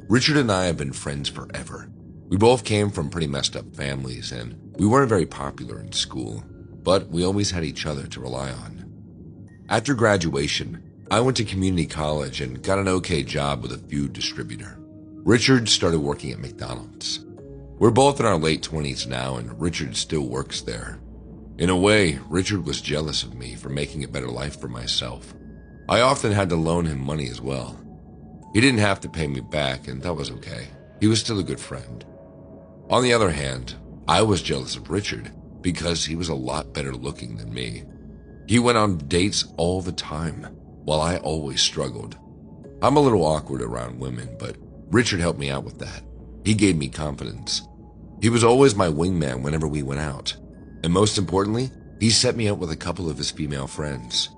Richard and I have been friends forever. We both came from pretty messed up families, and we weren't very popular in school, but we always had each other to rely on. After graduation, I went to community college and got an okay job with a food distributor. Richard started working at McDonald's. We're both in our late 20s now, and Richard still works there. In a way, Richard was jealous of me for making a better life for myself. I often had to loan him money as well. He didn't have to pay me back, and that was okay. He was still a good friend. On the other hand, I was jealous of Richard because he was a lot better looking than me. He went on dates all the time, while I always struggled. I'm a little awkward around women, but Richard helped me out with that. He gave me confidence. He was always my wingman whenever we went out. And most importantly, he set me up with a couple of his female friends.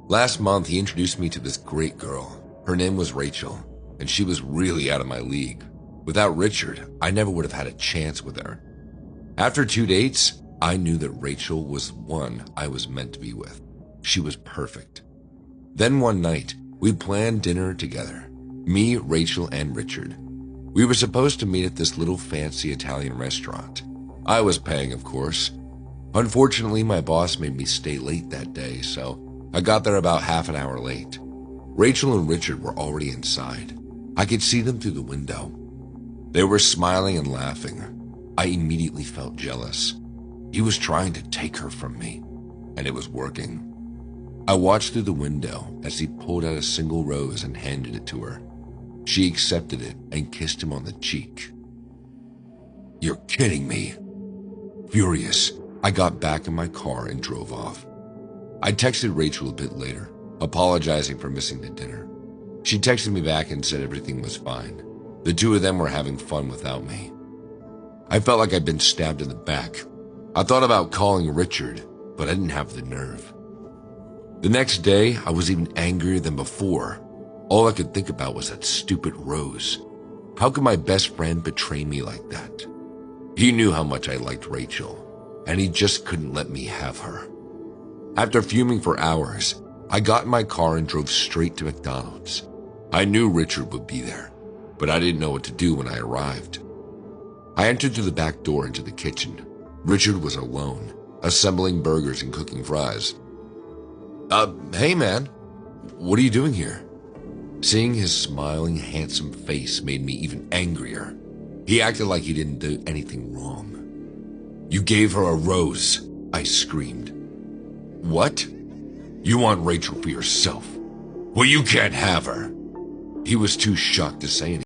Last month, he introduced me to this great girl. Her name was Rachel, and she was really out of my league. Without Richard, I never would have had a chance with her. After 2 dates, I knew that Rachel was one I was meant to be with. She was perfect. Then one night, we planned dinner together. Me, Rachel, and Richard. We were supposed to meet at this little fancy Italian restaurant. I was paying, of course. Unfortunately, my boss made me stay late that day, so I got there about half an hour late. Rachel and Richard were already inside. I could see them through the window. They were smiling and laughing. I immediately felt jealous. He was trying to take her from me, and it was working. I watched through the window as he pulled out a single rose and handed it to her. She accepted it and kissed him on the cheek. "You're kidding me." Furious, I got back in my car and drove off. I texted Rachel a bit later, apologizing for missing the dinner. She texted me back and said everything was fine. The two of them were having fun without me. I felt like I'd been stabbed in the back. I thought about calling Richard, but I didn't have the nerve. The next day, I was even angrier than before. All I could think about was that stupid rose. How could my best friend betray me like that? He knew how much I liked Rachel, and he just couldn't let me have her. After fuming for hours, I got in my car and drove straight to McDonald's. I knew Richard would be there, but I didn't know what to do when I arrived. I entered through the back door into the kitchen. Richard was alone, assembling burgers and cooking fries. Hey man, what are you doing here?" Seeing his smiling, handsome face made me even angrier. He acted like he didn't do anything wrong. "You gave her a rose," I screamed. "What? You want Rachel for yourself? Well, you can't have her." He was too shocked to say anything.